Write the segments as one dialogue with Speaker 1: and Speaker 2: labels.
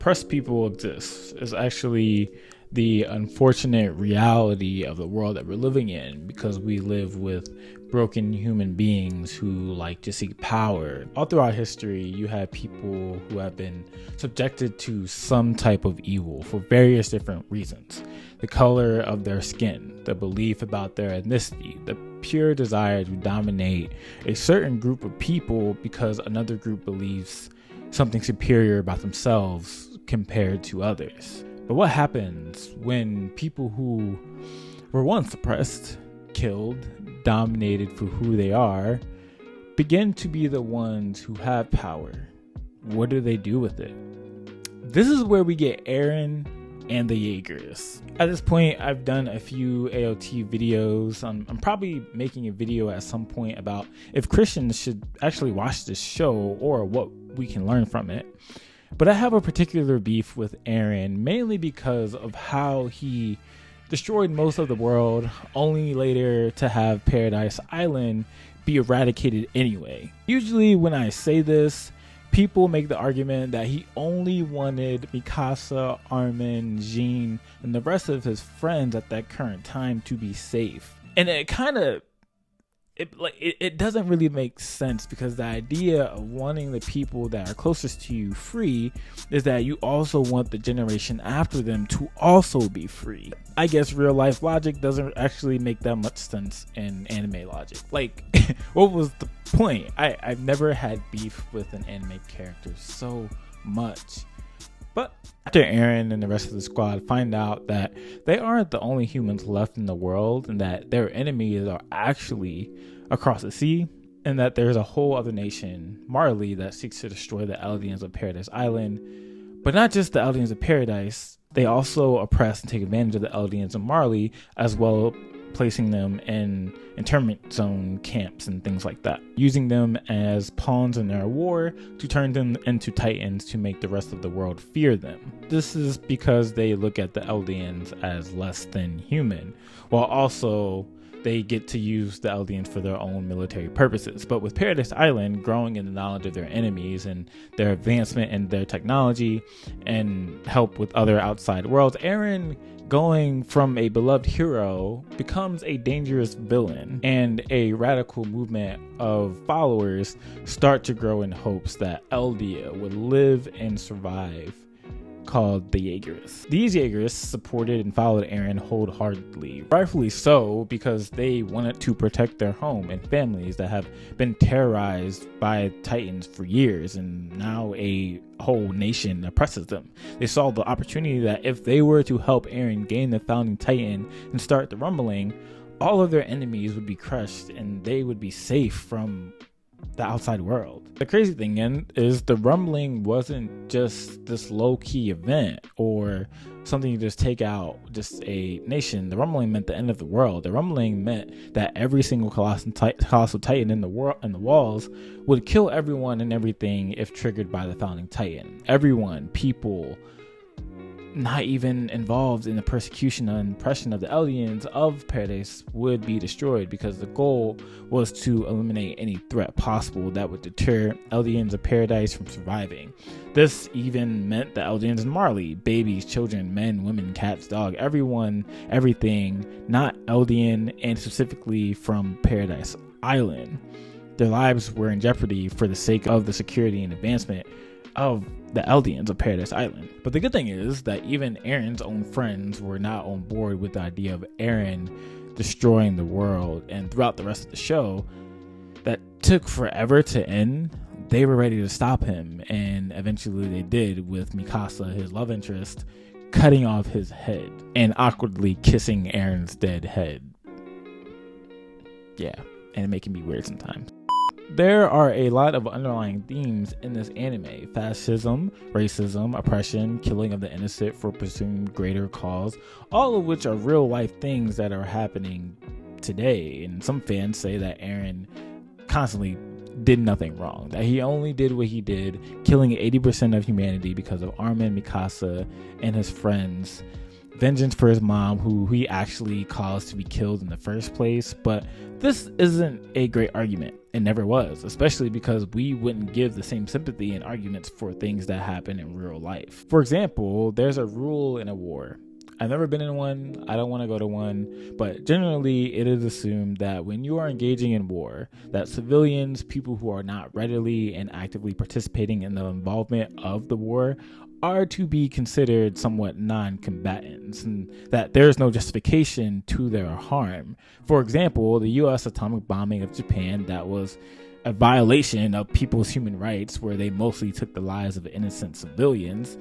Speaker 1: oppressed people exist is actually the unfortunate reality of the world that we're living in, because we live with broken human beings who like to seek power. All throughout history, you have people who have been subjected to some type of evil for various different reasons. The color of their skin, the belief about their ethnicity, the pure desire to dominate a certain group of people because another group believes something superior about themselves compared to others. But what happens when people who were once oppressed, killed, dominated for who they are, begin to be the ones who have power? What do they do with it? This is where we get Eren and the Jaegers. At this point, I've done a few AOT videos. I'm probably making a video at some point about if Christians should actually watch this show or what we can learn from it. But I have a particular beef with Eren, mainly because of how he destroyed most of the world, only later to have Paradise Island be eradicated anyway. Usually when I say this, people make the argument that he only wanted Mikasa, Armin, Jean, and the rest of his friends at that current time to be safe. And it doesn't really make sense, because the idea of wanting the people that are closest to you free is that you also want the generation after them to also be free. I guess real life logic doesn't actually make that much sense in anime logic. Like, what was the point? I've never had beef with an anime character so much. But after Eren and the rest of the squad find out that they aren't the only humans left in the world, and that their enemies are actually across the sea, and that there's a whole other nation, Marley, that seeks to destroy the Eldians of Paradise Island. But not just the Eldians of Paradise, they also oppress and take advantage of the Eldians of Marley as well, placing them in internment zone camps and things like that, using them as pawns in their war to turn them into titans to make the rest of the world fear them. This is because they look at the Eldians as less than human, while also they get to use the Eldians for their own military purposes. But with Paradise Island growing in the knowledge of their enemies and their advancement in their technology and help with other outside worlds, Eren, going from a beloved hero, becomes a dangerous villain, and a radical movement of followers start to grow in hopes that Eldia would live and survive, called the Jaegers. These Jaegers supported and followed Eren wholeheartedly, rightfully so, because they wanted to protect their home and families that have been terrorized by Titans for years, and now a whole nation oppresses them. They saw the opportunity that if they were to help Eren gain the founding Titan and start the rumbling, all of their enemies would be crushed and they would be safe from the outside world. The crazy thing is the rumbling wasn't just this low-key event or something you just take out just a nation. The rumbling meant the end of the world. The rumbling meant that every single colossal titan in the world and the walls would kill everyone and everything if triggered by the founding titan. Everyone, people, not even involved in the persecution and oppression of the Eldians of Paradise would be destroyed, because the goal was to eliminate any threat possible that would deter Eldians of Paradise from surviving. This even meant the Eldians and Marley, babies, children, men, women, cats, dog, everyone, everything not Eldian, and specifically from Paradise Island. Their lives were in jeopardy for the sake of the security and advancement of the Eldians of Paradise Island. But the good thing is that even Eren's own friends were not on board with the idea of Eren destroying the world, and throughout the rest of the show that took forever to end, they were ready to stop him, and eventually they did, with Mikasa, his love interest, cutting off his head and awkwardly kissing Eren's dead head. Yeah, and making me weird sometimes. There are a lot of underlying themes in this anime: fascism, racism, oppression, killing of the innocent for pursuing greater cause, all of which are real life things that are happening today. And some fans say that Eren constantly did nothing wrong, that he only did what he did, killing 80% of humanity because of Armin, Mikasa, and his friends, vengeance for his mom, who he actually caused to be killed in the first place. But this isn't a great argument. It never was, especially because we wouldn't give the same sympathy and arguments for things that happen in real life. For example, there's a rule in a war. I've never been in one. I don't want to go to one. But generally, it is assumed that when you are engaging in war, that civilians, people who are not readily and actively participating in the involvement of the war, are to be considered somewhat non-combatants, and that there is no justification to their harm. For example, the U.S. atomic bombing of Japan, that was a violation of people's human rights, where they mostly took the lives of innocent civilians.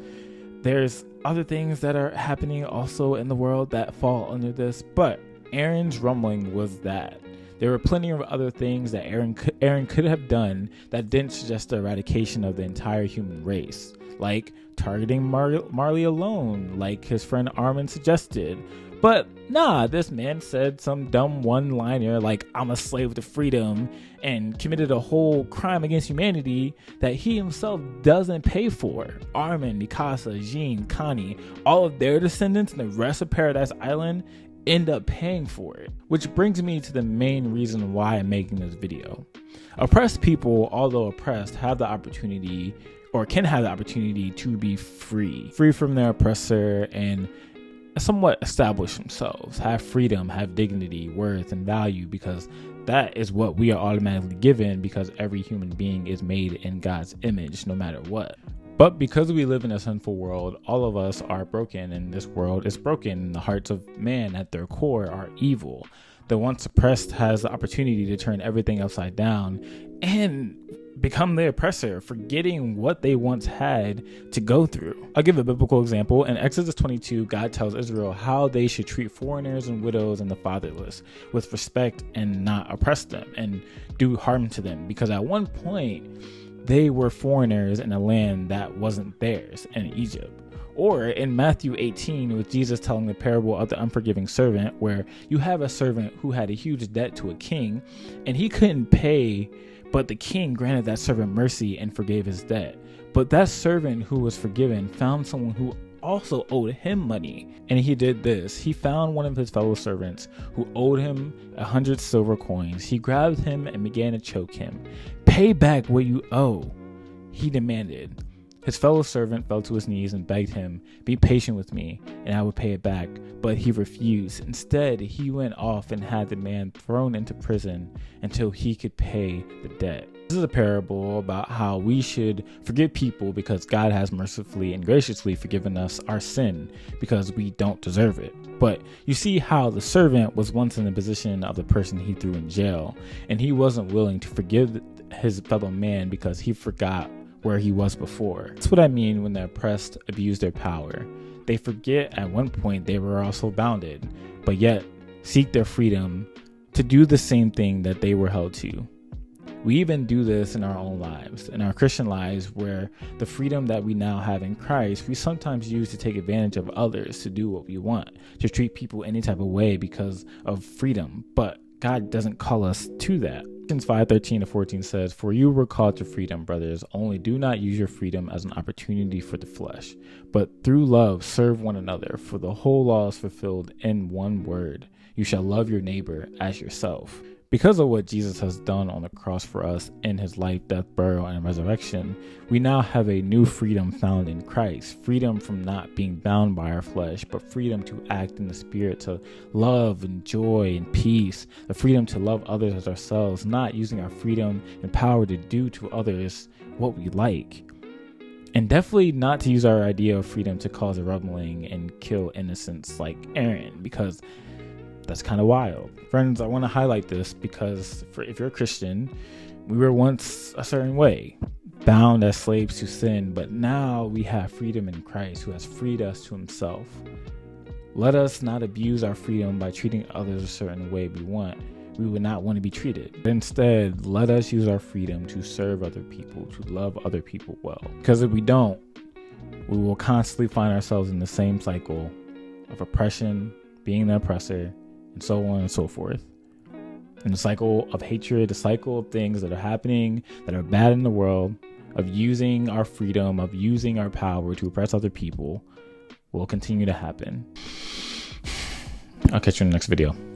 Speaker 1: There's other things that are happening also in the world that fall under this, but Aaron's rumbling was that there were plenty of other things that Aaron could have done that didn't suggest the eradication of the entire human race, like targeting Marley alone, like his friend Armin suggested. But nah, this man said some dumb one-liner like, "I'm a slave to freedom," and committed a whole crime against humanity that he himself doesn't pay for. Armin, Mikasa, Jean, Connie, all of their descendants and the rest of Paradise Island end up paying for it. Which brings me to the main reason why I'm making this video. Oppressed people, although oppressed, have the opportunity, or can have the opportunity, to be free from their oppressor and somewhat establish themselves, have freedom, have dignity, worth, and value, because that is what we are automatically given, because every human being is made in God's image no matter what. But because we live in a sinful world, all of us are broken, and this world is broken. The hearts of man at their core are evil. The once oppressed has the opportunity to turn everything upside down and become the oppressor, forgetting what they once had to go through. I'll give a biblical example. In Exodus 22, God tells Israel how they should treat foreigners and widows and the fatherless with respect and not oppress them and do harm to them, because at one point they were foreigners in a land that wasn't theirs, in Egypt. Or in Matthew 18, with Jesus telling the parable of the unforgiving servant, where you have a servant who had a huge debt to a king and he couldn't pay, but the king granted that servant mercy and forgave his debt. But that servant who was forgiven found someone who also owed him money. And he did this. He found one of his fellow servants who owed him 100 silver coins. He grabbed him and began to choke him. "Pay back what you owe," he demanded. His fellow servant fell to his knees and begged him, "Be patient with me, and I will pay it back." But he refused. Instead, he went off and had the man thrown into prison until he could pay the debt. This is a parable about how we should forgive people because God has mercifully and graciously forgiven us our sin because we don't deserve it. But you see how the servant was once in the position of the person he threw in jail, and he wasn't willing to forgive his fellow man because he forgot where he was before. That's what I mean when the oppressed abuse their power. They forget at one point they were also bounded, but yet seek their freedom to do the same thing that they were held to. We even do this in our own lives, in our Christian lives, where the freedom that we now have in Christ, we sometimes use to take advantage of others, to do what we want, to treat people any type of way because of freedom. But God doesn't call us to that. Ephesians 5:13-14 says, "For you were called to freedom, brothers, only do not use your freedom as an opportunity for the flesh, but through love serve one another, for the whole law is fulfilled in one word. You shall love your neighbor as yourself." Because of what Jesus has done on the cross for us in his life, death, burial, and resurrection, we now have a new freedom found in Christ. Freedom from not being bound by our flesh, but freedom to act in the spirit, to love and joy and peace. The freedom to love others as ourselves, not using our freedom and power to do to others what we like. And definitely not to use our idea of freedom to cause a rumbling and kill innocents like Aaron, because that's kind of wild. Friends, I want to highlight this because if you're a Christian, we were once a certain way, bound as slaves to sin, but now we have freedom in Christ, who has freed us to himself. Let us not abuse our freedom by treating others a certain way we would not want to be treated. Instead, let us use our freedom to serve other people, to love other people well. Because if we don't, we will constantly find ourselves in the same cycle of oppression, being the oppressor, and so on and so forth. And the cycle of hatred, the cycle of things that are happening that are bad in the world, of using our freedom, of using our power to oppress other people, will continue to happen. I'll catch you in the next video.